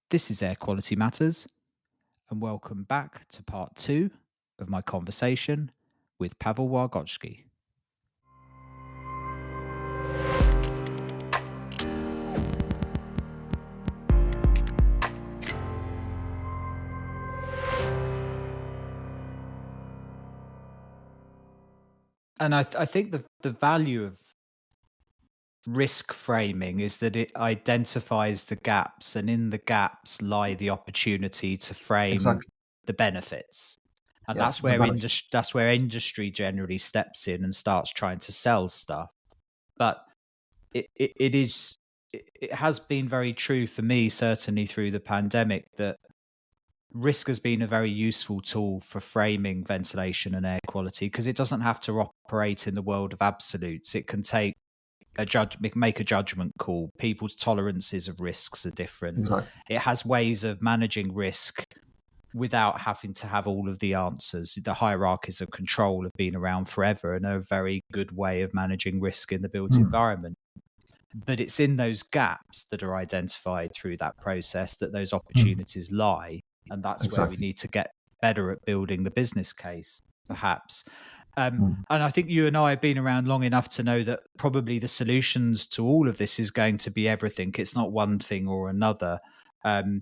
This is Air Quality Matters, and welcome back to part 2 of my conversation with Pawel Wargocki. And I think the value of risk framing is that it identifies the gaps, and in the gaps lie the opportunity to frame the benefits. And Yes, that's where industry generally steps in and starts trying to sell stuff. But it has been very true for me, certainly through the pandemic, that risk has been a very useful tool for framing ventilation and air quality, because it doesn't have to operate in the world of absolutes. It can make a judgment call. People's tolerances of risks are different. Exactly. It has ways of managing risk without having to have all of the answers. The hierarchies of control have been around forever and are a very good way of managing risk in the built environment. But it's in those gaps that are identified through that process that those opportunities lie. And that's where we need to get better at building the business case, perhaps. And I think you and I have been around long enough to know that probably the solutions to all of this is going to be everything. It's not one thing or another. And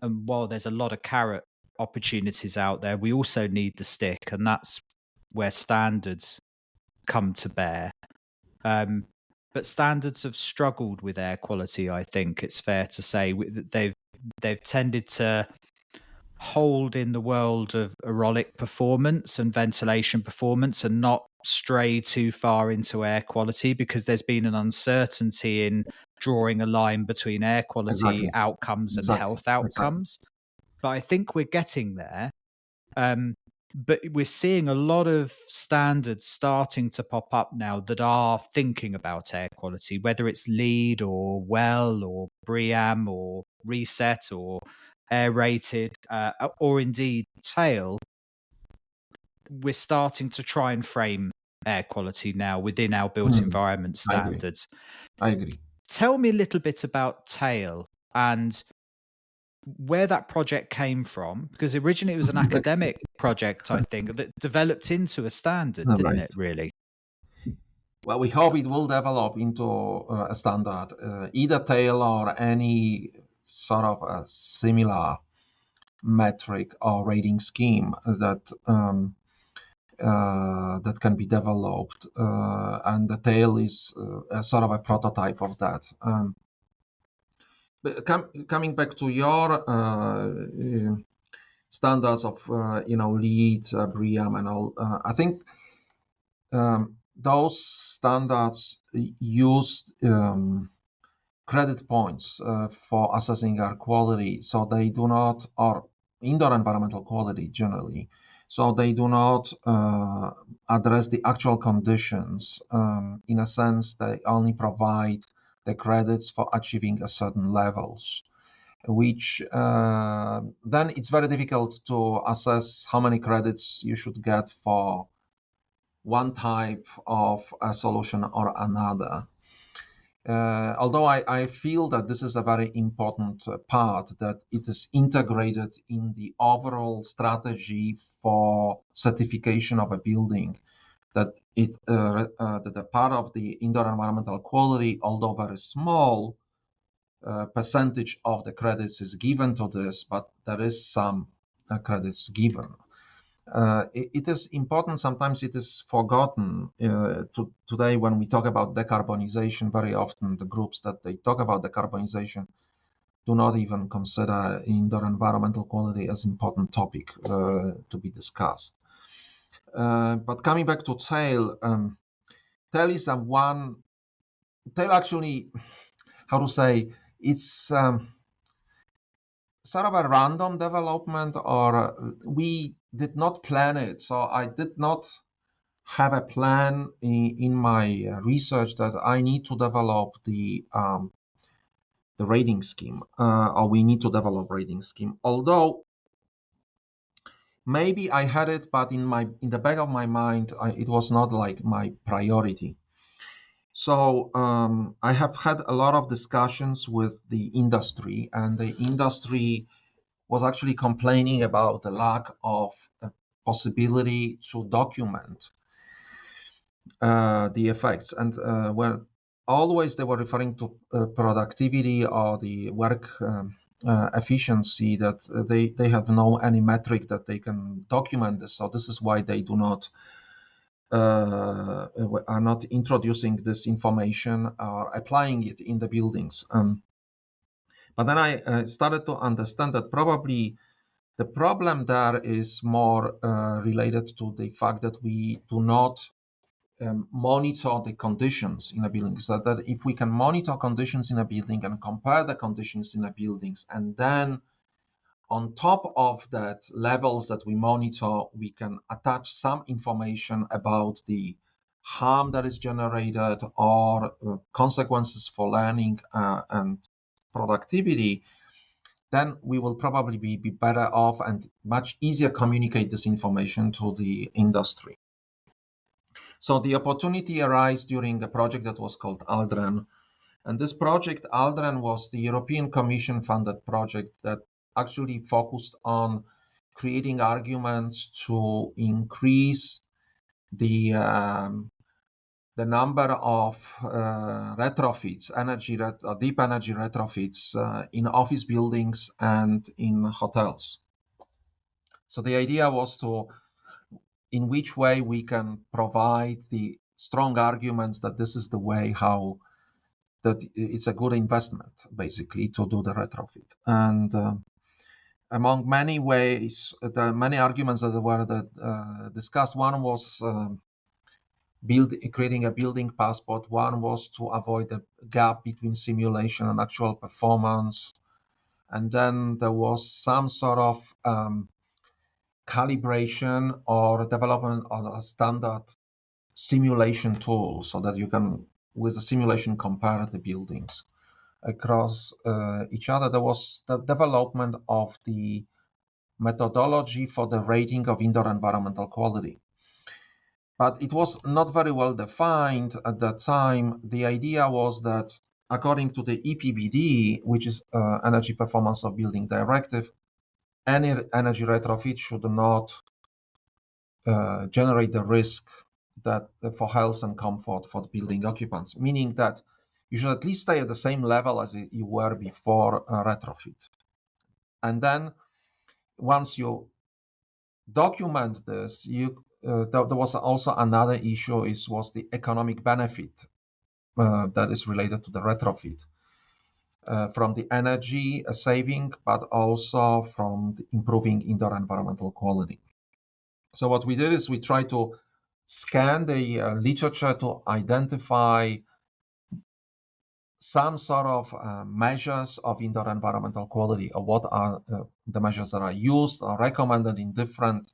while there's a lot of carrot opportunities out there, we also need the stick, and that's where standards come to bear. But standards have struggled with air quality, I think it's fair to say. They've tended to hold in the world of aerolic performance and ventilation performance and not stray too far into air quality, because there's been an uncertainty in drawing a line between air quality outcomes and health outcomes. But I think we're getting there. But we're seeing a lot of standards starting to pop up now that are thinking about air quality, whether it's LEED or WELL or BREEAM or RESET or air rated, or indeed TAIL. We're starting to try and frame air quality now within our built environment standards. I agree. Tell me a little bit about TAIL and where that project came from, because originally it was an academic project, I think, that developed into a standard, didn't it, really? Well, we hope it will develop into a standard, either TAIL or any sort of a similar metric or rating scheme that that can be developed, and the TAIL is a sort of a prototype of that. But coming back to your standards of LEED, BREEAM, and all, I think those standards use credit points for assessing air quality, so they do not, or indoor environmental quality generally, so they do not address the actual conditions. In a sense, they only provide the credits for achieving a certain levels, which then it's very difficult to assess how many credits you should get for one type of a solution or another. Although I feel that this is a very important part, that it is integrated in the overall strategy for certification of a building, that that a part of the indoor environmental quality, although very small percentage of the credits is given to this, but there is some credits given. It is important. Sometimes it is forgotten. Today, when we talk about decarbonization, very often the groups that they talk about decarbonization do not even consider indoor environmental quality as an important topic to be discussed. But coming back to TAIL, TAIL is TAIL actually, how to say, it's sort of a random development, or we did not plan it. So I did not have a plan in my research that I need to develop the rating scheme, or we need to develop rating scheme. Although maybe I had it, but in the back of my mind, it was not like my priority. So I have had a lot of discussions with the industry, and the industry was actually complaining about the lack of a possibility to document the effects. And well, always they were referring to productivity or the work efficiency, that they have no any metric that they can document this. So this is why they do not are not introducing this information or applying it in the buildings. But then I started to understand that probably the problem there is more related to the fact that we do not monitor the conditions in a building. So that if we can monitor conditions in a building and compare the conditions in a buildings, and then on top of that levels that we monitor, we can attach some information about the harm that is generated or consequences for learning and productivity, then we will probably be better off and much easier communicate this information to the industry. So the opportunity arose during a project that was called ALDREN. And this project, ALDREN, was the European Commission funded project that actually focused on creating arguments to increase the number of retrofits, deep energy retrofits in office buildings and in hotels. So the idea was to, in which way we can provide the strong arguments that this is the way how that it's a good investment, basically, to do the retrofit. And among many ways, the many arguments that were discussed, one was creating a building passport. One was to avoid the gap between simulation and actual performance. And then there was some sort of calibration or development of a standard simulation tool so that you can, with the simulation, compare the buildings across each other. There was the development of the methodology for the rating of indoor environmental quality. But it was not very well defined at that time. The idea was that according to the EPBD, which is Energy Performance of Building Directive, any energy retrofit should not generate the risk that for health and comfort for the building occupants, meaning that you should at least stay at the same level as you were before retrofit. And then once you document this, there was also another issue, was the economic benefit that is related to the retrofit from the energy saving, but also from improving indoor environmental quality. So what we did is we tried to scan the literature to identify some sort of measures of indoor environmental quality, or what are the measures that are used or recommended in different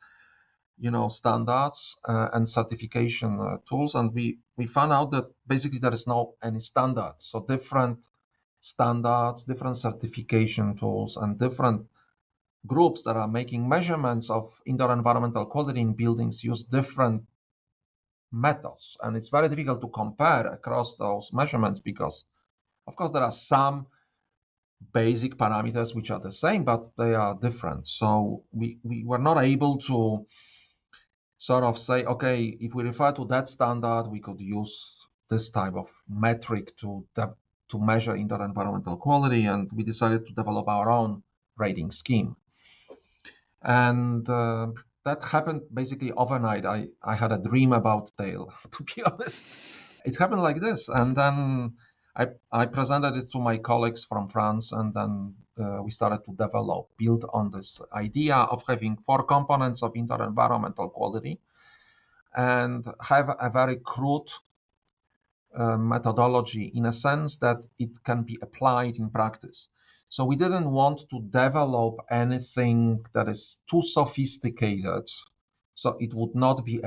standards and certification tools. And we found out that basically there is no any standard. So different standards, different certification tools, and different groups that are making measurements of indoor environmental quality in buildings use different methods. And it's very difficult to compare across those measurements because, of course, there are some basic parameters which are the same, but they are different. So we were not able to sort of say, okay, if we refer to that standard, we could use this type of metric to measure indoor environmental quality, and we decided to develop our own rating scheme. And that happened basically overnight. I had a dream about Dale, to be honest. It happened like this, and then I presented it to my colleagues from France, and then we started to build on this idea of having 4 components of indoor environmental quality and have a very crude methodology in a sense that it can be applied in practice. So we didn't want to develop anything that is too sophisticated, so it would not be,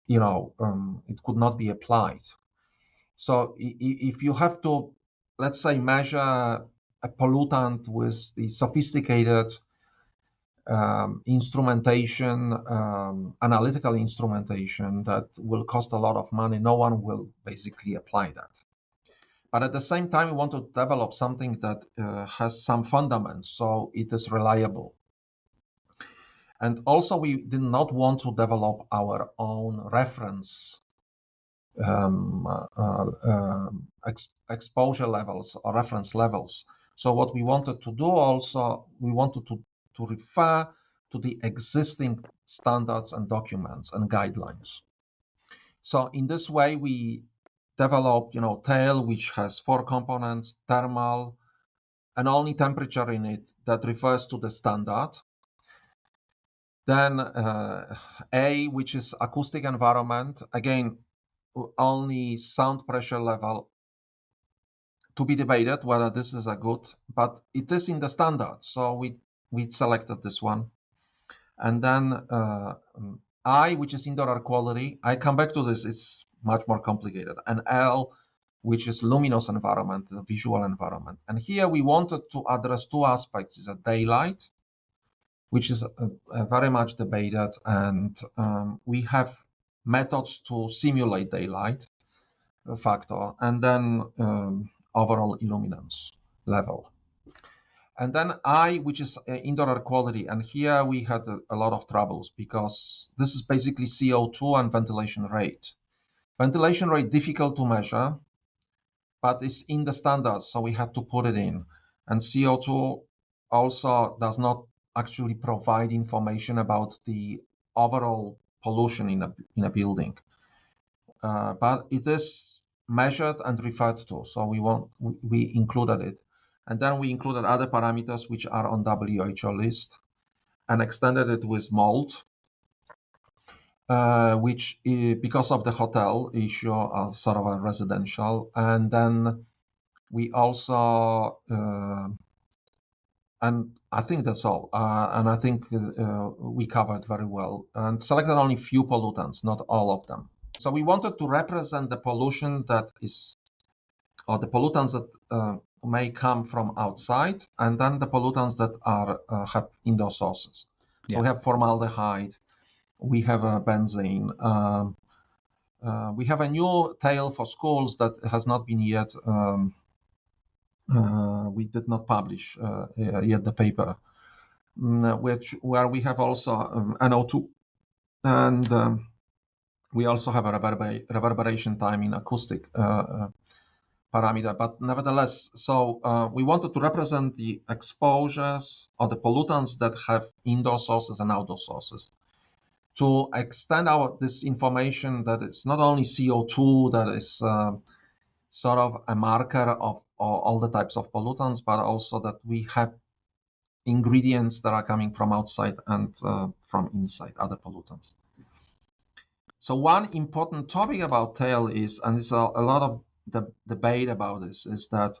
it could not be applied. So if you have to, let's say, measure a pollutant with the sophisticated instrumentation, analytical instrumentation that will cost a lot of money. No one will basically apply that. But at the same time, we want to develop something that has some fundamentals, so it is reliable. And also, we did not want to develop our own reference exposure levels or reference levels. So what we wanted to do also, we wanted to refer to the existing standards and documents and guidelines. So in this way, we developed, tail, which has 4 components: thermal, and only temperature in it that refers to the standard. Then A, which is acoustic environment, again, only sound pressure level, to be debated whether this is a good, but it is in the standard, so we selected this one. And then I, which is indoor air quality, I come back to this, it's much more complicated. And L, which is luminous environment, the visual environment. And here we wanted to address 2 aspects. Is a daylight, which is very much debated, and we have methods to simulate daylight factor, and then overall illuminance level. And then I, which is indoor air quality, and here we had a lot of troubles because this is basically CO2 and ventilation rate. Ventilation rate difficult to measure, but it's in the standards, so we had to put it in. And CO2 also does not actually provide information about the overall pollution in a building, but it is measured and referred to, so we included it. And then we included other parameters which are on WHO list and extended it with mold, which because of the hotel issue are sort of a residential. And then we also, and I think that's all. And I think we covered very well and selected only few pollutants, not all of them. So we wanted to represent the pollution that is, or the pollutants that may come from outside, and then the pollutants that are have indoor sources. So we have formaldehyde, we have benzene. We have a new tail for schools that has not been yet. We did not publish yet the paper, where we have also NO2, and we also have a reverberation time in acoustic parameter. But nevertheless, so we wanted to represent the exposures or the pollutants that have indoor sources and outdoor sources, to extend this information that it's not only CO2 that is sort of a marker of all the types of pollutants, but also that we have ingredients that are coming from outside and from inside, other pollutants. So one important topic about tail is, and there's a lot of the debate about this, is that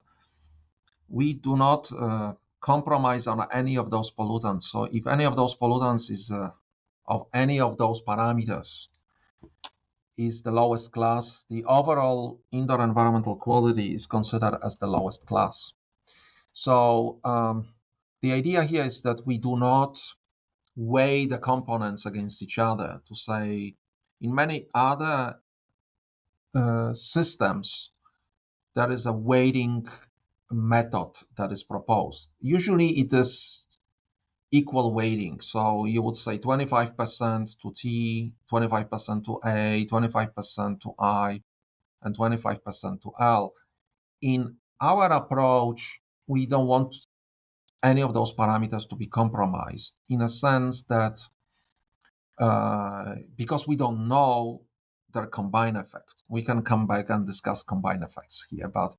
we do not compromise on any of those pollutants. So if any of those pollutants is of any of those parameters is the lowest class, the overall indoor environmental quality is considered as the lowest class. So the idea here is that we do not weigh the components against each other to say, in many other systems, there is a weighting method that is proposed. Usually it is equal weighting. So you would say 25% to T, 25% to A, 25% to I, and 25% to L. In our approach, we don't want any of those parameters to be compromised, in a sense that because we don't know their combined effect. We can come back and discuss combined effects here, but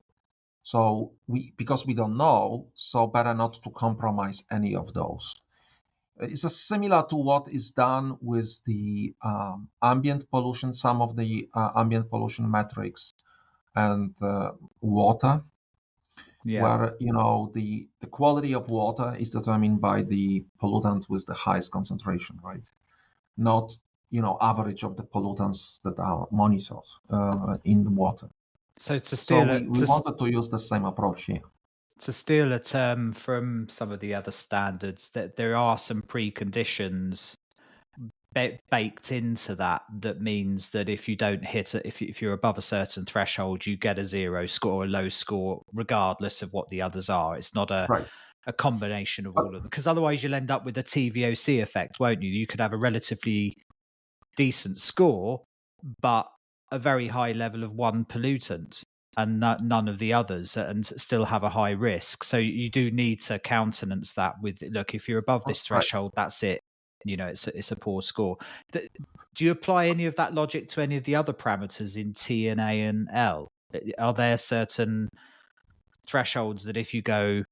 so because we don't know, so better not to compromise any of those. It's similar to what is done with the ambient pollution, some of the ambient pollution metrics, and water, where the quality of water is determined by the pollutant with the highest concentration, right? Not average of the pollutants that are monitored in the water. So we wanted to use the same approach here. To steal a term from some of the other standards, that there are some preconditions baked into that means that if you don't hit it, if you're above a certain threshold, you get a 0 score, a low score, regardless of what the others are. It's not a Right. combination of all of them, because otherwise you'll end up with a TVOC effect, won't you? You could have a relatively decent score, but a very high level of one pollutant and none of the others, and still have a high risk. So you do need to countenance that with, look, if you're above this Right. threshold, that's it. It's a poor score. Do you apply any of that logic to any of the other parameters in T and A and L? Are there certain thresholds that if you go,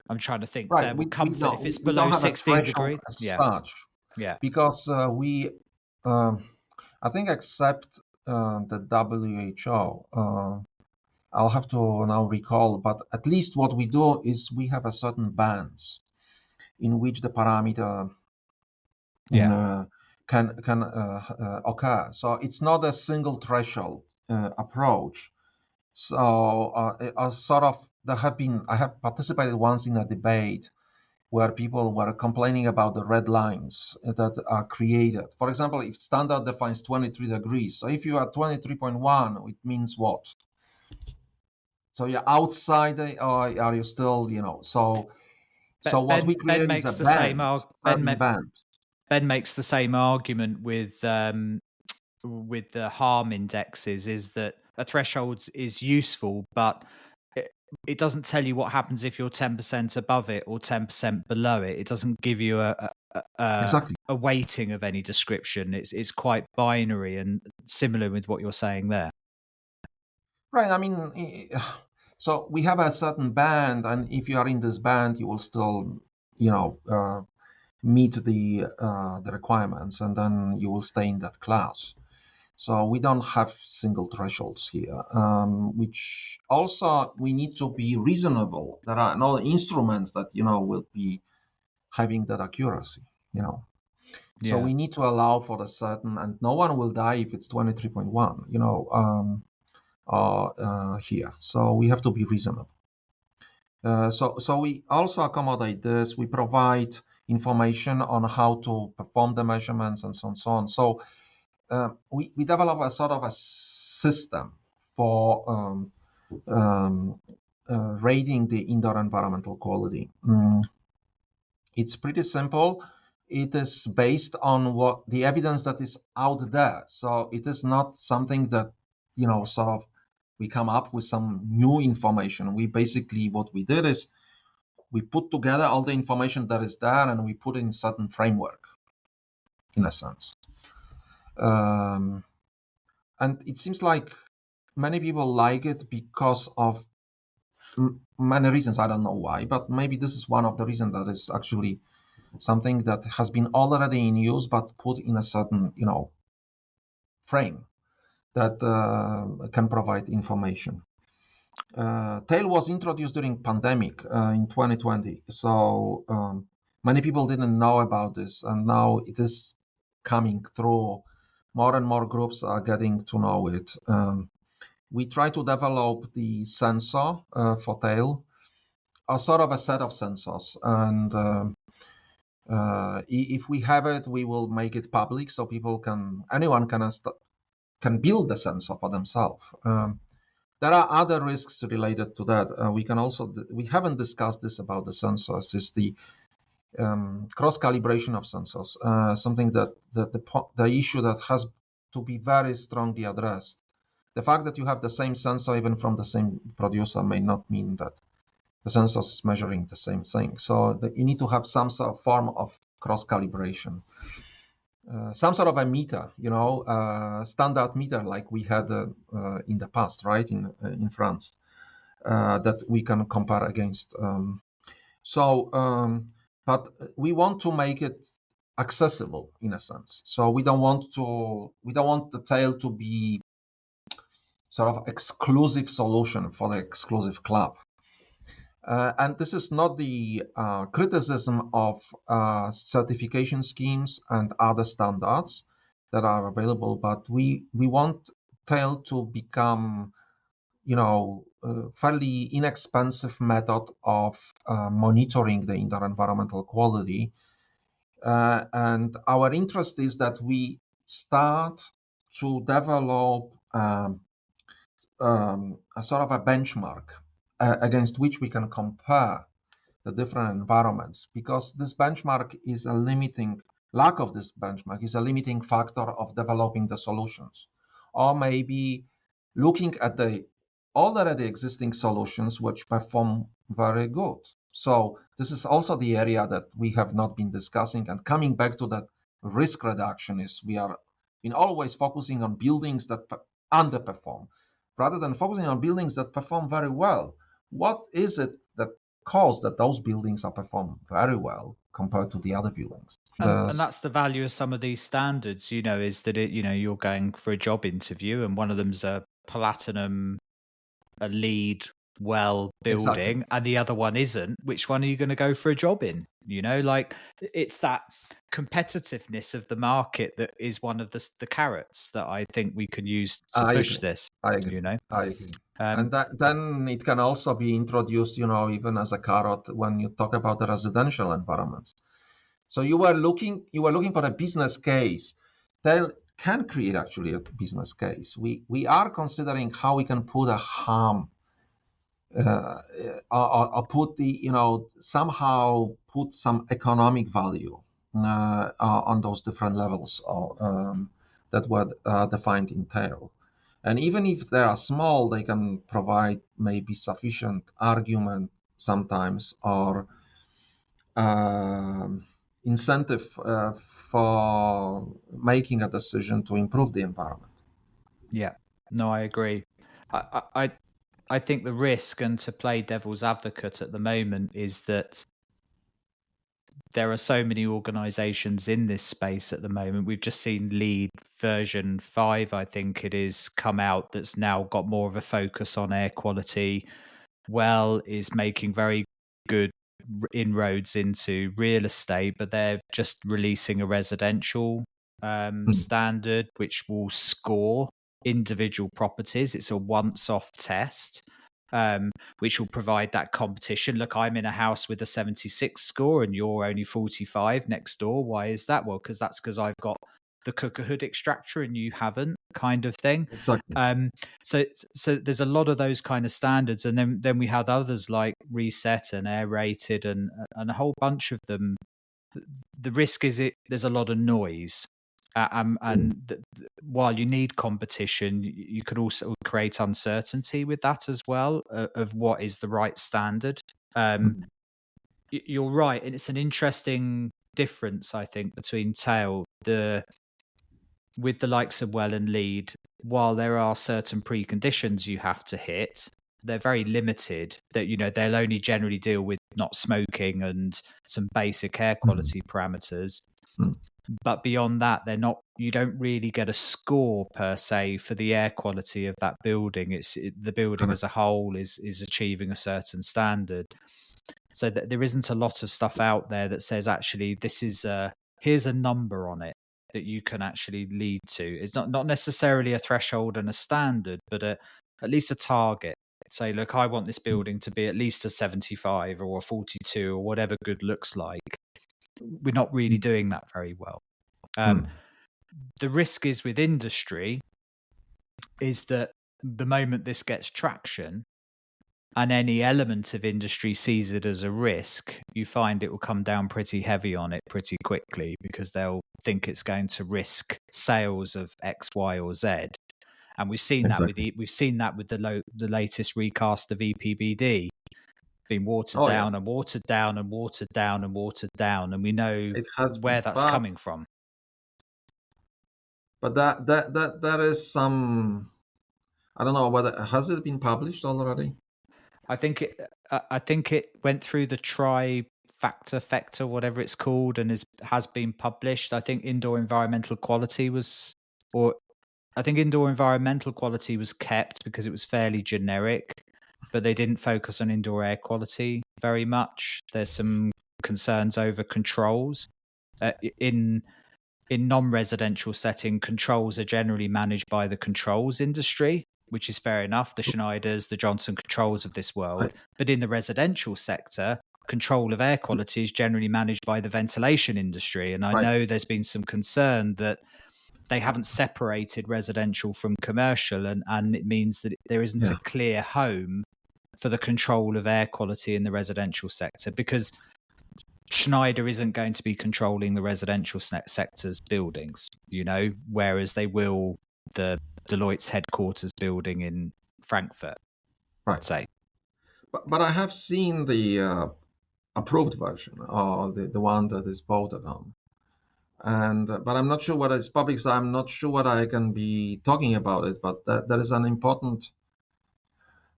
I'm trying to think, Right. thermal comfort, if it's We don't below have a 16 threshold degrees? as Yeah. such, Yeah. because I think, except the WHO, I'll have to now recall, but at least what we do is we have a certain bands in which the parameter can occur. So it's not a single threshold approach. So I have participated once in a debate where people were complaining about the red lines that are created. For example, if standard defines 23 degrees, so if you are 23.1, it means what? So you're outside or are you still, so what we created is a band. Ben makes the same argument with the harm indexes, is that a threshold is useful, but it doesn't tell you what happens if you're 10% above it or 10% below it. It doesn't give you Exactly. a weighting of any description. It's quite binary, and similar with what you're saying there. Right. I mean, so we have a certain band, and if you are in this band, you will still, meet the requirements, and then you will stay in that class. So we don't have single thresholds here, which also we need to be reasonable. There are no instruments that, will be having that accuracy, So we need to allow for the certain, and no one will die if it's 23.1, here. So we have to be reasonable. So we also accommodate this. We provide information on how to perform the measurements and so on and so on. So we develop a sort of a system for rating the indoor environmental quality. It's pretty simple. It is based on what the evidence that is out there. So it is not something that, sort of we come up with some new information. What we did is we put together all the information that is there and we put it in certain framework, in a sense. And it seems like many people like it because of many reasons. I don't know why, but maybe this is one of the reasons that is actually something that has been already in use, but put in a certain, frame that can provide information. Tail was introduced during pandemic in 2020, so many people didn't know about this, and now it is coming through. More and more groups are getting to know it. We try to develop the sensor for Tail, a sort of a set of sensors, and if we have it, we will make it public so anyone can build the sensor for themselves. There are other risks related to that. We haven't discussed this about the sensors, is the cross calibration of sensors, something that the issue that has to be very strongly addressed. The fact that you have the same sensor even from the same producer may not mean that the sensor is measuring the same thing. So you need to have some sort of form of cross calibration. Some sort of a meter, standard meter like we had in the past, right, in France, that we can compare against. But we want to make it accessible in a sense. So we don't want the Tail to be sort of exclusive solution for the exclusive club. And this is not the criticism of certification schemes and other standards that are available, but we want Tail to become, fairly inexpensive method of monitoring the indoor environmental quality. And our interest is that we start to develop a sort of a benchmark against which we can compare the different environments, because this benchmark is a limiting lack of this benchmark is a limiting factor of developing the solutions, or maybe looking at the already existing solutions which perform very good. So this is also the area that we have not been discussing. And coming back to that risk reduction, is we are been always focusing on buildings that underperform rather than focusing on buildings that perform very well. What is it that caused that those buildings are performing very well compared to the other buildings? And that's the value of some of these standards, is that you're going for a job interview and one of them's a platinum, a LEED well building, Exactly. and the other one isn't. Which one are you going to go for a job in? Like, it's that competitiveness of the market that is one of the carrots that I think we can use to push this. I agree. I agree. And then it can also be introduced, even as a carrot when you talk about the residential environments. So you were looking for a business case. They can create actually a business case. We are considering how we can put a harm or put somehow put some economic value on those different levels that were defined in tail. And even if they are small, they can provide maybe sufficient argument sometimes, or incentive for making a decision to improve the environment. Yeah, no, I agree. I think the risk, and to play devil's advocate at the moment, is that there are so many organizations in this space at the moment. We've just seen LEED version 5, I think it is, come out, that's now got more of a focus on air quality. Well, is making very good inroads into real estate, but they're just releasing a residential standard which will score individual properties. It's a once-off test, which will provide that competition. Look, I'm in a house with a 76 score and you're only 45 next door. Why is that? Well, because I've got the cooker hood extractor and you haven't, kind of thing. Exactly. So there's a lot of those kind of standards, and then we have others like Reset and Air Rated and a whole bunch of them. The risk is there's a lot of noise. While you need competition, you could also create uncertainty with that as well, of what is the right standard. You're right, and it's an interesting difference, I think, between tail with the likes of well and LEED. While there are certain preconditions you have to hit, they're very limited. That they'll only generally deal with not smoking and some basic air quality parameters. But beyond that, they're not. You don't really get a score per se for the air quality of that building. The building as a whole is achieving a certain standard. So that there isn't a lot of stuff out there that says actually this is here's a number on it that you can actually lead to. It's not necessarily a threshold and a standard, but at least a target. Say, look, I want this building to be at least a 75 or a 42 or whatever good looks like. We're not really doing that very well. The risk is with industry is that the moment this gets traction and any element of industry sees it as a risk, you find it will come down pretty heavy on it pretty quickly, because they'll think it's going to risk sales of X, Y, or Z. And we've seen that with the latest recast of EPBD being watered down and watered down and watered down and watered down, and we know where that's coming from. But that is some. I don't know whether has it been published already. I think it went through the trifecta, whatever it's called, and has been published. I think indoor environmental quality was kept because it was fairly generic, but they didn't focus on indoor air quality very much. There's some concerns over controls. In non-residential setting, controls are generally managed by the controls industry. which is fair enough, the Schneiders, the Johnson Controls of this world. Right. But in the residential sector, control of air quality is generally managed by the ventilation industry. And I Right. know there's been some concern that they haven't separated residential from commercial, and it means that there isn't a clear home for the control of air quality in the residential sector, because Schneider isn't going to be controlling the residential sector's buildings, whereas they will the Deloitte's headquarters building in Frankfurt, right. say. But I have seen the approved version, or the one that is voted on. And but I'm not sure whether it's public, so I'm not sure whether I can be talking about it. But that is an important,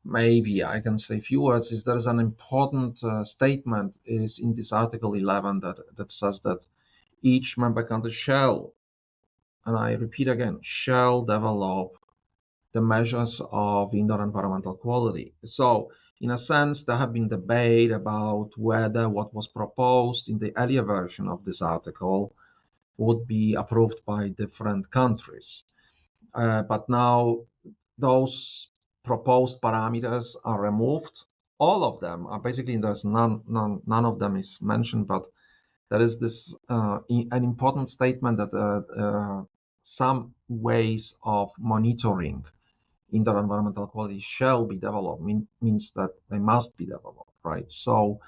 maybe I can say a few words, is there is an important statement is in this Article 11 that says that each member country shall, and I repeat again, shall develop the measures of indoor environmental quality. So in a sense, there have been debate about whether what was proposed in the earlier version of this article would be approved by different countries. But now those proposed parameters are removed. All of them are basically, there's none of them is mentioned, but there is this an important statement that some ways of monitoring indoor environmental quality shall be developed, means that they must be developed, right? So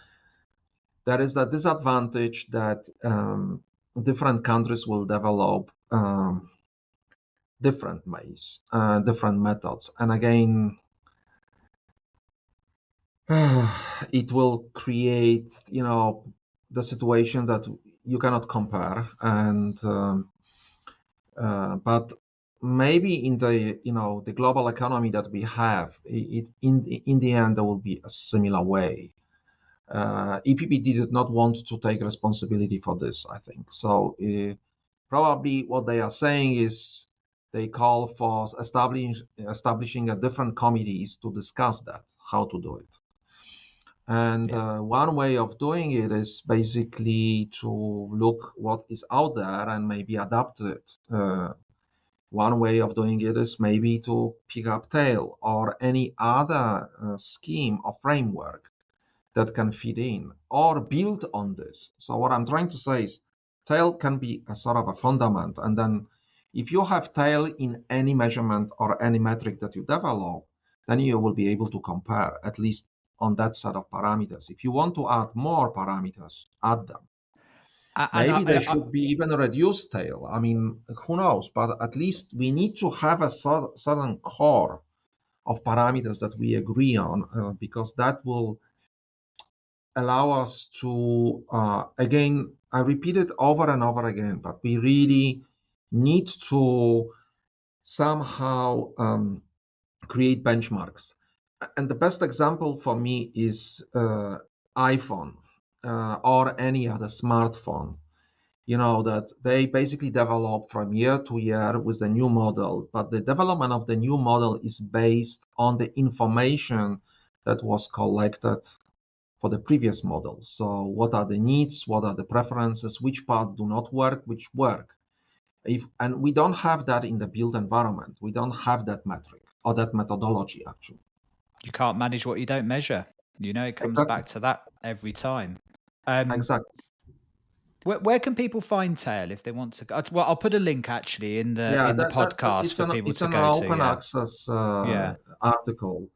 there is that disadvantage that different countries will develop different ways, different methods. And again, it will create, the situation that you cannot compare. And but maybe in the, the global economy that we have, in the end, there will be a similar way. EPBD did not want to take responsibility for this, I think. So probably what they are saying is they call for establishing a different committees to discuss that, how to do it. And one way of doing it is basically to look what is out there and maybe adapt it. One way of doing it is maybe to pick up TAIL or any other scheme or framework that can fit in or build on this. So what I'm trying to say is TAIL can be a sort of a fundament. And then if you have TAIL in any measurement or any metric that you develop, then you will be able to compare, at least on that set of parameters. If you want to add more parameters, add them. Maybe they should be even a reduced TAIL. I mean, who knows? But at least we need to have a certain core of parameters that we agree on, because that will allow us to, again, I repeat it over and over again, but we really need to somehow create benchmarks. And the best example for me is iPhone or any other smartphone. That they basically develop from year to year with the new model, but the development of the new model is based on the information that was collected for the previous model. So what are the needs, what are the preferences, which parts do not work, which work. And we don't have that in the built environment. We don't have that metric or that methodology, actually. You can't manage what you don't measure. It comes back to that every time. Exactly. Where can people find TAIL if they want to go? Well, I'll put a link actually in the podcast for people to go to. It's an open access article.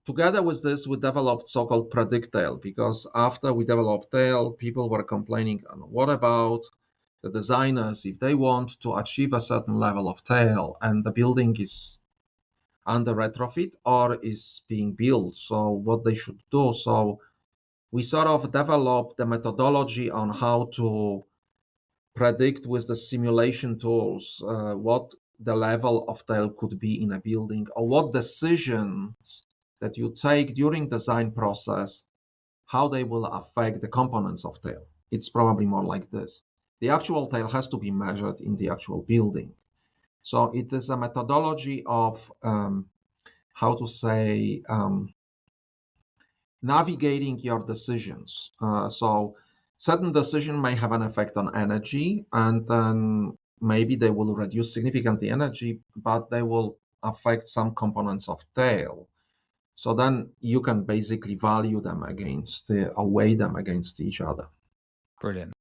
Together with this, we developed so-called Predict TAIL, because after we developed TAIL, people were complaining, what about the designers if they want to achieve a certain level of TAIL and the building is under retrofit or is being built, so what they should do. So we sort of developed the methodology on how to predict with the simulation tools what the level of TAIL could be in a building, or what decisions that you take during design process, how they will affect the components of TAIL. It's probably more like this. The actual TAIL has to be measured in the actual building. So it is a methodology of, navigating your decisions. So certain decision may have an effect on energy, and then maybe they will reduce significantly energy, but they will affect some components of tail. So then you can basically value them against, or weigh them against each other. Brilliant.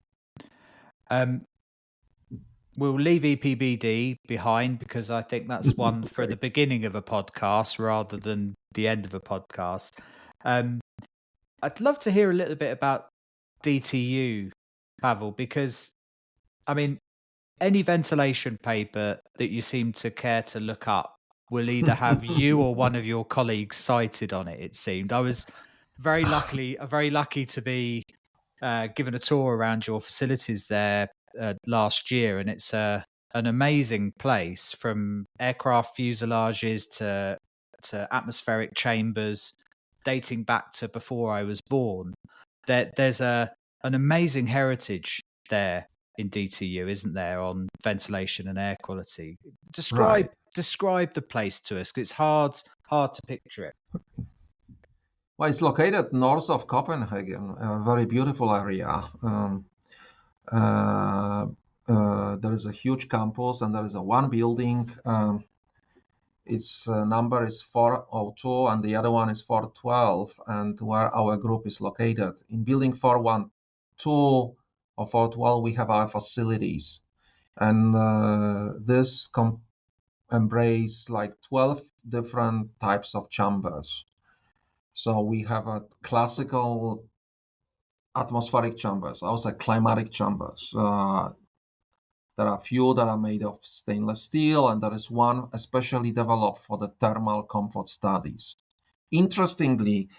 We'll leave EPBD behind because I think that's one for the beginning of a podcast rather than the end of a podcast. I'd love to hear a little bit about DTU, Paweł, because, I mean, any ventilation paper that you seem to care to look up will either have you or one of your colleagues cited on it, it seemed. I was very lucky to be given a tour around your facilities there last year, and it's an amazing place, from aircraft fuselages to atmospheric chambers dating back to before I was born. There's an amazing heritage there in DTU, isn't there, on ventilation and air quality? Describe the place to us, because it's hard to picture it. Well, it's located north of Copenhagen, a very beautiful area. There is a huge campus, and there is one building. Its number is 402, and the other one is 412, and where our group is located. In building 412 or 412, we have our facilities, and this embrace like 12 different types of chambers. So we have a classical atmospheric chambers, also climatic chambers. There are a few that are made of stainless steel, and there is one especially developed for the thermal comfort studies. Interestingly,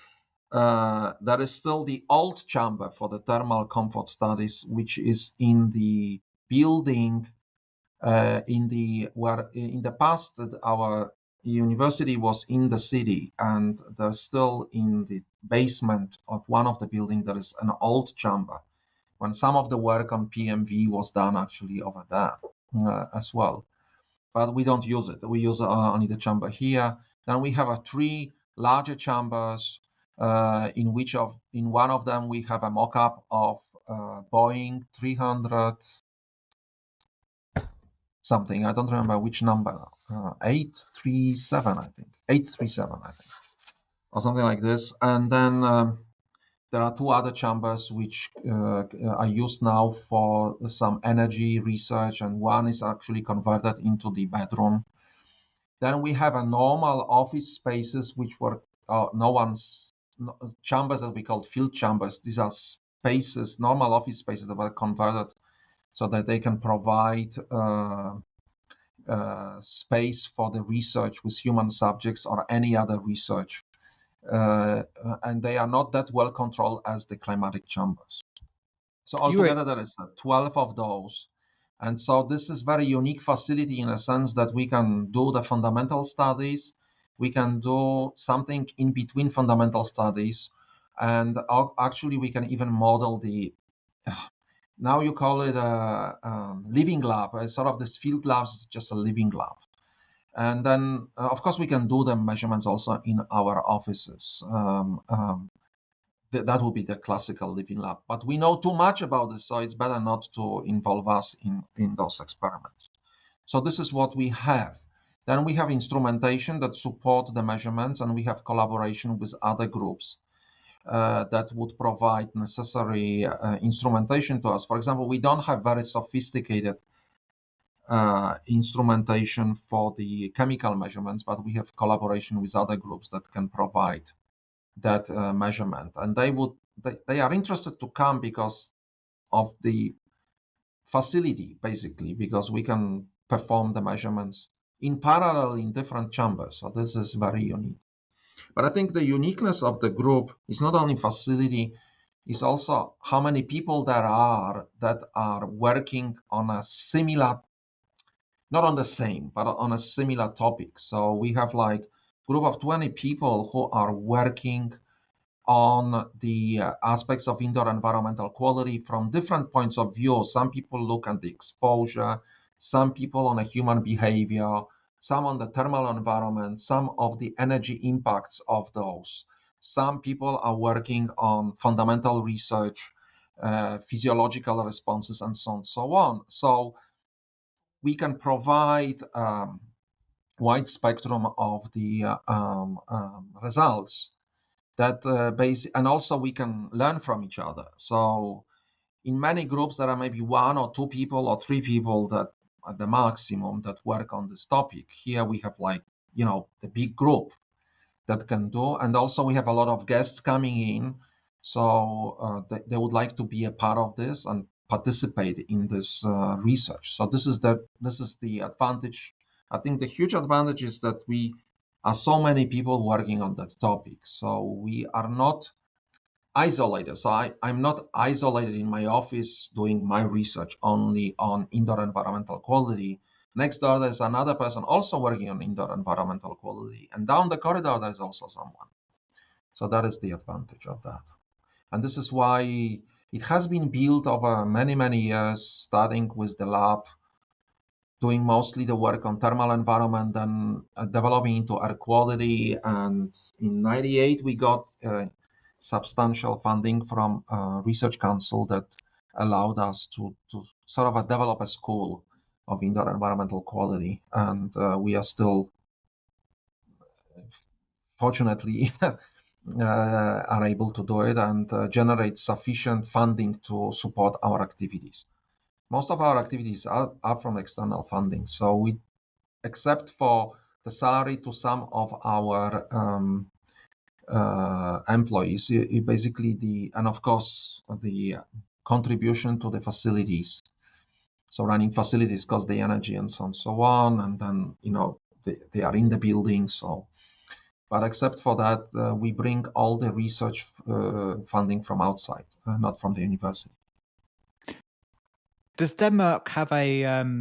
there is still the old chamber for the thermal comfort studies, which is in the building in the past our university was in the city, and there's still in the basement of one of the buildings there is an old chamber, when some of the work on PMV was done actually over there as well. But we don't use it. We use only the chamber here. Then we have 3 larger chambers, in one of them we have a mock-up of Boeing 300 something. I don't remember which number. 837, I think. 837, I think, or something like this. And then there are 2 other chambers which are used now for some energy research, and one is actually converted into the bedroom. Then we have a normal office spaces which were chambers that we called field chambers. These are spaces, normal office spaces that were converted so that they can provide space for the research with human subjects or any other research. And they are not that well controlled as the climatic chambers. So altogether there is 12 of those. And so this is very unique facility in a sense that we can do the fundamental studies, we can do something in between fundamental studies, and actually we can even model now you call it a living lab, sort of this field lab is just a living lab. And then, of course, we can do the measurements also in our offices. That would be the classical living lab. But we know too much about this, so it's better not to involve us in those experiments. So this is what we have. Then we have instrumentation that support the measurements, and we have collaboration with other groups that would provide necessary instrumentation to us. For example, we don't have very sophisticated instrumentation for the chemical measurements, but we have collaboration with other groups that can provide that measurement. And they are interested to come because of the facility, basically, because we can perform the measurements in parallel in different chambers. So this is very unique. But I think the uniqueness of the group is not only facility, it's also how many people there are that are working on a similar, not on the same, but on a similar topic. So we have like a group of 20 people who are working on the aspects of indoor environmental quality from different points of view. Some people look at the exposure, some people on a human behavior, some on the thermal environment, some of the energy impacts of those. Some people are working on fundamental research, physiological responses, and so on and so on. So we can provide wide spectrum of the results that and also we can learn from each other. So in many groups, there are maybe 1 or 2 people or 3 people that at the maximum that work on this topic. Here we have the big group that can do, and also we have a lot of guests coming in, so they would like to be a part of this and participate in this research. So this is the advantage. I think the huge advantage is that we are so many people working on that topic, so we are not isolated. So I'm not isolated in my office doing my research only on indoor environmental quality. Next door, there's another person also working on indoor environmental quality. And down the corridor, there's also someone. So that is the advantage of that. And this is why it has been built over many, many years, starting with the lab, doing mostly the work on thermal environment, then developing into air quality. And in 98, we got substantial funding from Research Council that allowed us to sort of develop a school of indoor environmental quality. And we are still, fortunately, are able to do it and generate sufficient funding to support our activities. Most of our activities are from external funding. So we, except for the salary to some of our employees, basically and of course the contribution to the facilities. So running facilities cost the energy and so on and so on, and then they are in the building. So, but except for that, we bring all the research funding from outside, not from the university. Does Denmark have a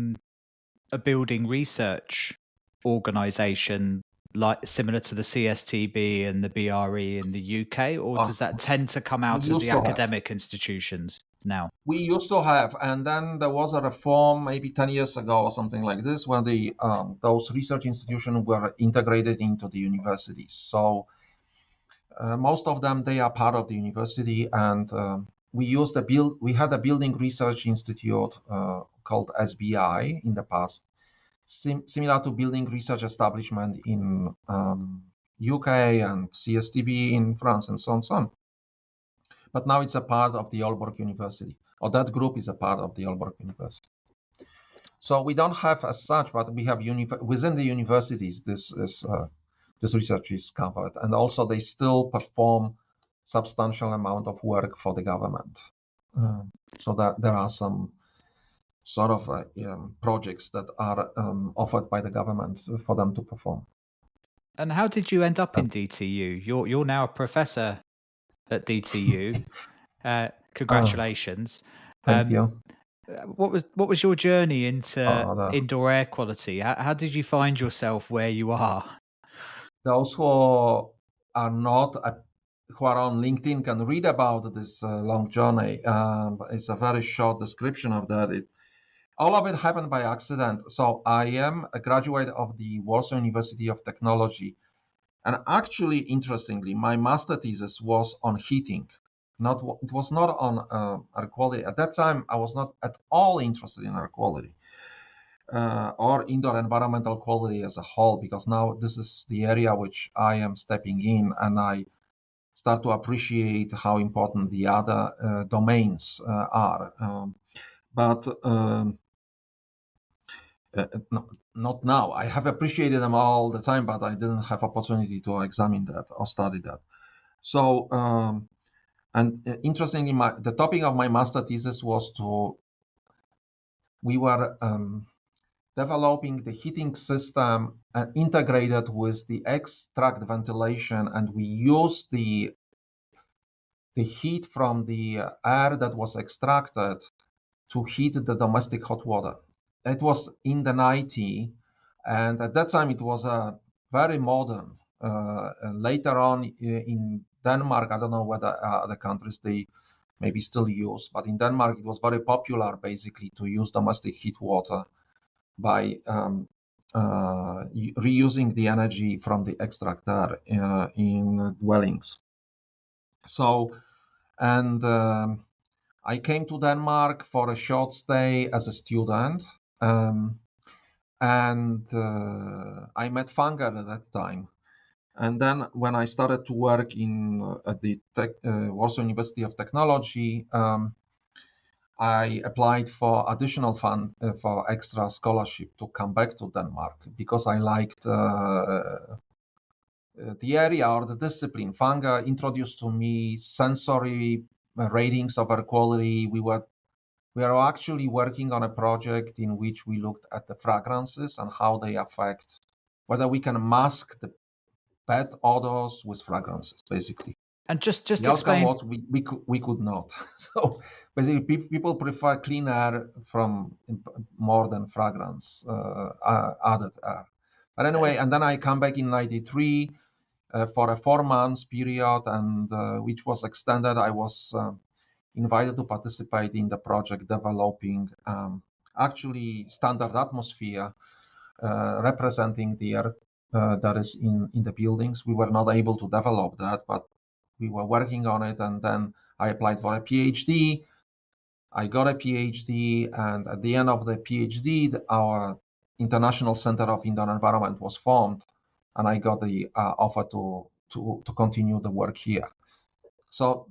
building research organization similar to the CSTB and the BRE in the UK, or does that tend to come out of the academic institutions now? We used to have, and then there was a reform maybe 10 years ago or something like this, where those research institutions were integrated into the universities. So most of them, they are part of the university, and we had a building research institute called SBI in the past, similar to building research establishment in UK and CSTB in France and so on and so on. But now it's a part of the Aalborg University, or that group is a part of the Aalborg University. So we don't have as such, but we have within the universities, this research is covered. And also they still perform substantial amount of work for the government. So that there are some sort of projects that are offered by the government for them to perform. And how did you end up in DTU? You're now a professor at DTU. Congratulations. Thank you. What was your journey into indoor air quality? How did you find yourself where you are? Those who are not who are on LinkedIn can read about this long journey. It's a very short description of that. All of it happened by accident. So I am a graduate of the Warsaw University of Technology. And actually, interestingly, my master thesis was on heating. It was not on air quality. At that time, I was not at all interested in air quality or indoor environmental quality as a whole, because now this is the area which I am stepping in, and I start to appreciate how important the other domains are. But not now. I have appreciated them all the time, but I didn't have opportunity to examine that or study that. So, and interestingly, the topic of my master thesis was we were developing the heating system integrated with the extract ventilation, and we used the heat from the air that was extracted to heat the domestic hot water. It was in the 90s, and at that time it was very modern. Later on in Denmark, I don't know whether other countries they maybe still use, but in Denmark it was very popular basically to use domestic heat water by reusing the energy from the extract air in dwellings. So, and I came to Denmark for a short stay as a student. and I met fungi at that time. And then when I started to work at the Warsaw University of Technology, I applied for additional fund for extra scholarship to come back to Denmark because I liked the area or the discipline. Fungi introduced to me sensory ratings of air quality. We were actually working on a project in which we looked at the fragrances and how they affect whether we can mask the bad odors with fragrances, basically. And just the outcome explain. was we could not. So basically, people prefer clean air from more than fragrance added air. But anyway, and then I come back in '93 for a 4 months period, and which was extended. I was invited to participate in the project developing actually standard atmosphere representing the air that is in the buildings. We were not able to develop that, but we were working on it. And then I applied for a PhD. I got a PhD, and at the end of the PhD, our International Center of Indoor Environment was formed, and I got the offer to continue the work here. So,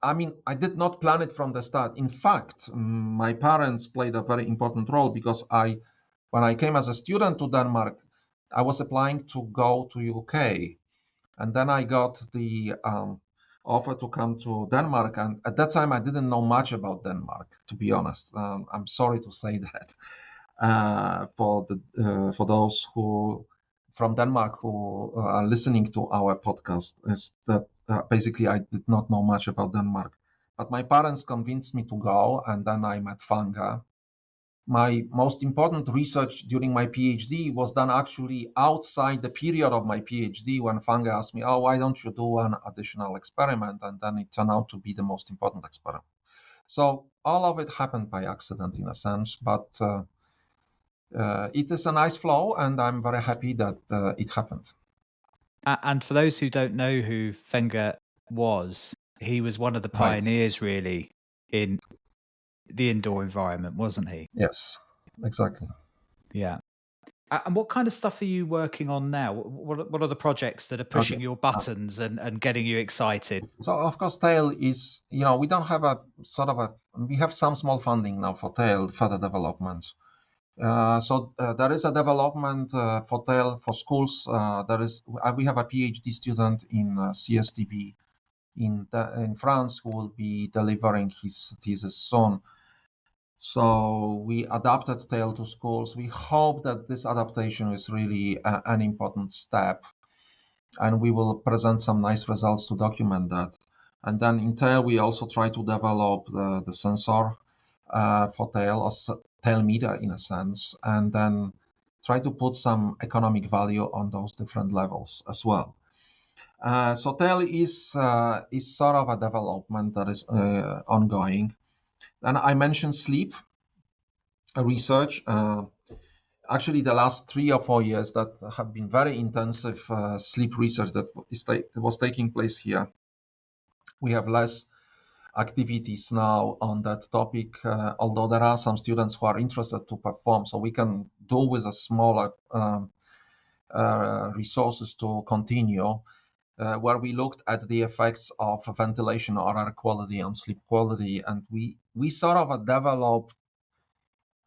I mean, I did not plan it from the start. In fact, my parents played a very important role because when I came as a student to Denmark, I was applying to go to UK, and then I got the offer to come to Denmark. And at that time, I didn't know much about Denmark, to be honest. I'm sorry to say that for those who from Denmark who are listening to our podcast, is that basically I did not know much about Denmark. But my parents convinced me to go, and then I met fungi. My most important research during my PhD was done actually outside the period of my PhD, when fungi asked me, why don't you do an additional experiment? And then it turned out to be the most important experiment. So all of it happened by accident in a sense, but it is a nice flow, and I'm very happy that it happened. And for those who don't know who Fenger was, he was one of the pioneers really in the indoor environment, wasn't he? Yes, exactly. Yeah. And what kind of stuff are you working on now? What are the projects that are pushing your buttons and getting you excited? So of course, TAIL is, we don't have we have some small funding now for TAIL further development. So there is a development for TAIL for schools. We have a PhD student in CSTB in France who will be delivering his thesis soon. So we adapted TAIL to schools. We hope that this adaptation is really an important step, and we will present some nice results to document that. And then in TAIL, we also try to develop the sensor for TAIL, or TAIL meter in a sense, and then try to put some economic value on those different levels as well. So TAIL is sort of a development that is ongoing. Then I mentioned sleep research. Actually, the last 3 or 4 years that have been very intensive sleep research that was taking place here. We have less activities now on that topic, although there are some students who are interested to perform, so we can do with a smaller resources to continue, where we looked at the effects of ventilation or air quality on sleep quality, and we sort of developed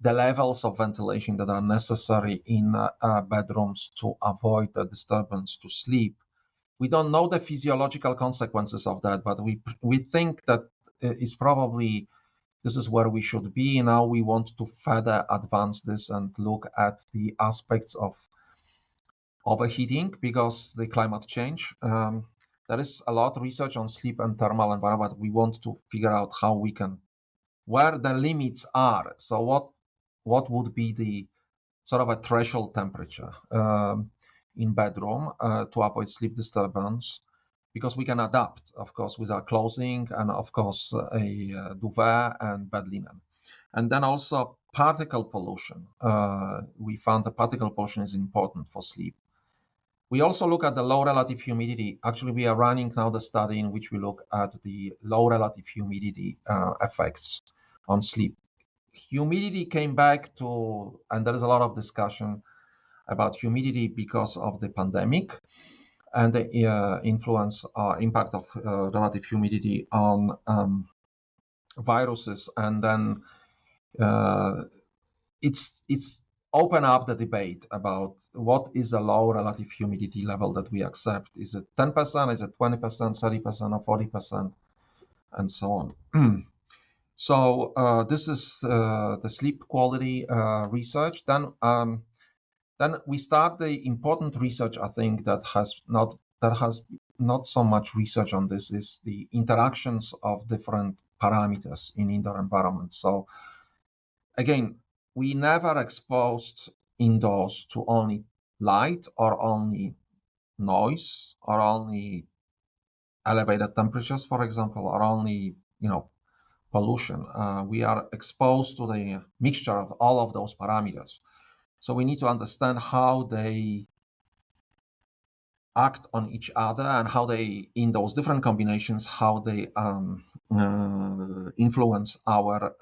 the levels of ventilation that are necessary in bedrooms to avoid the disturbance to sleep. We don't know the physiological consequences of that, but we think that is probably this is where we should be. Now we want to further advance this and look at the aspects of overheating because the climate change. There is a lot of research on sleep and thermal environment. We want to figure out how we can, where the limits are. So what would be the sort of a threshold temperature in bedroom to avoid sleep disturbance, because we can adapt, of course, with our clothing and, of course, a duvet and bed linen. And then also particle pollution. We found that particle pollution is important for sleep. We also look at the low relative humidity. Actually, we are running now the study in which we look at the low relative humidity effects on sleep. Humidity came back to, and there is a lot of discussion about humidity because of the pandemic and the influence or impact of relative humidity on viruses. And then it's open up the debate about what is a low relative humidity level that we accept. Is it 10%, is it 20%, 30%, or 40%, and so on. So this is the sleep quality research. Then we start the important research, I think, that has not so much research on this, is the interactions of different parameters in indoor environments. So again, we never exposed indoors to only light or only noise or only elevated temperatures, for example, or only, pollution. We are exposed to the mixture of all of those parameters. So we need to understand how they act on each other and how they, in those different combinations, how they influence our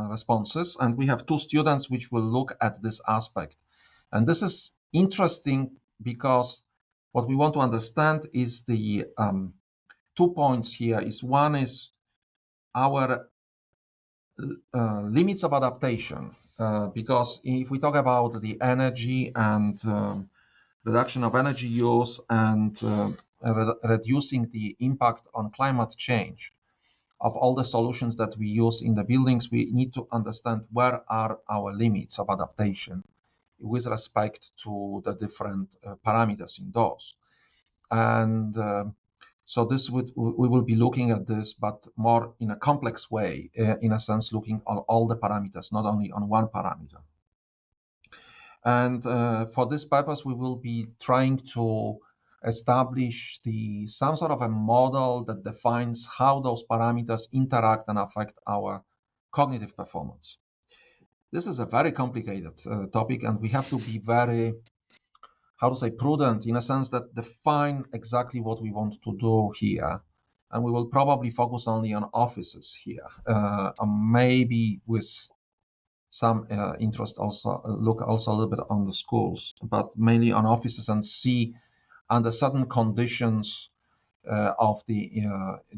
responses. And we have two students which will look at this aspect. And this is interesting because what we want to understand is the 2 points here. Is one is our limits of adaptation, because if we talk about the energy and reduction of energy use and reducing the impact on climate change of all the solutions that we use in the buildings, we need to understand where are our limits of adaptation with respect to the different parameters in those. And so we will be looking at this, but more in a complex way, in a sense, looking on all the parameters, not only on one parameter. And for this purpose, we will be trying to establish some sort of a model that defines how those parameters interact and affect our cognitive performance. This is a very complicated topic, and we have to be very, prudent, in a sense that define exactly what we want to do here. And we will probably focus only on offices here, maybe with some interest also, look also a little bit on the schools, but mainly on offices, and see under certain conditions of the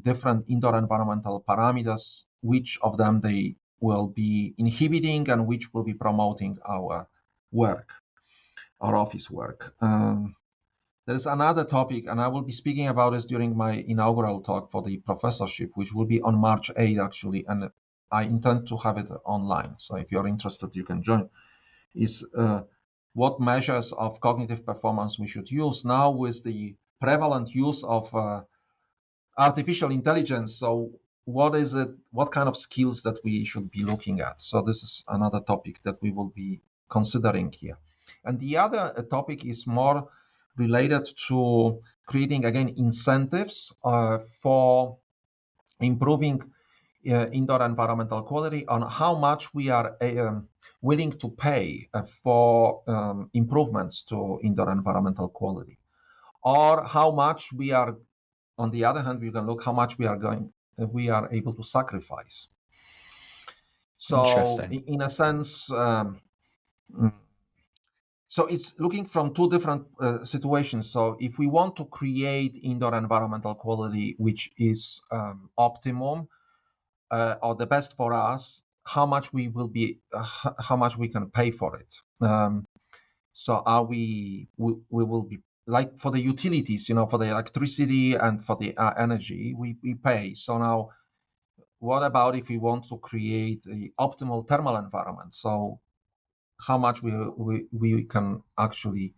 different indoor environmental parameters, which of them they will be inhibiting and which will be promoting our work, our office work. There is another topic, and I will be speaking about this during my inaugural talk for the professorship, which will be on March 8th, actually, and I intend to have it online. So if you're interested, you can join. Is what measures of cognitive performance we should use now with the prevalent use of artificial intelligence. So what is it? What kind of skills that we should be looking at? So this is another topic that we will be considering here. And the other topic is more related to creating, again, incentives for improving indoor environmental quality, on how much we are willing to pay for improvements to indoor environmental quality, or how much we are, on the other hand, we can look how much we are able to sacrifice. So in a sense, so it's looking from two different situations. So if we want to create indoor environmental quality which is optimum or the best for us, how much we can pay for it. So are we will be, like for the utilities, for the electricity and for the energy, we pay. So now, what about if we want to create the optimal thermal environment? So how much we can actually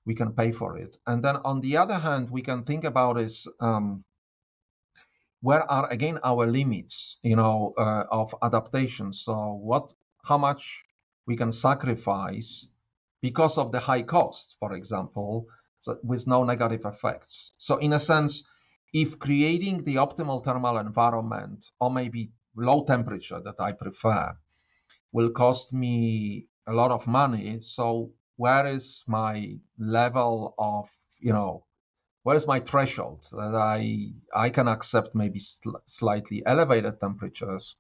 we can pay for it. And then on the other hand, we can think about is where are, again, our limits, of adaptation. So how much we can sacrifice because of the high cost, for example, with no negative effects. So in a sense, if creating the optimal thermal environment, or maybe low temperature that I prefer, will cost me a lot of money, so where is my level of, where is my threshold that I can accept maybe slightly elevated temperatures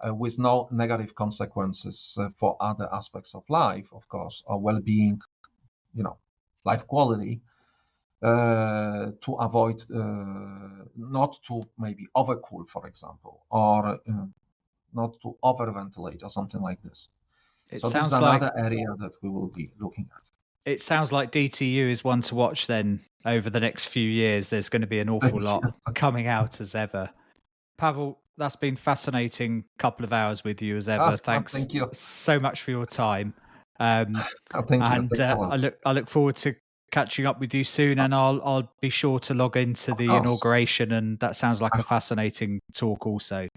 with no negative consequences for other aspects of life, of course, or well-being, life quality, to avoid not to maybe overcool, for example, or not to overventilate or something like this. So this is another area that we will be looking at. It sounds like DTU is one to watch then over the next few years. There's going to be an awful lot coming out as ever. Paweł, that's been fascinating couple of hours with you as ever. Thanks thank you so much for your time. Thank you. I look forward to catching up with you soon, and I'll be sure to log into the inauguration, and that sounds like a fascinating talk also.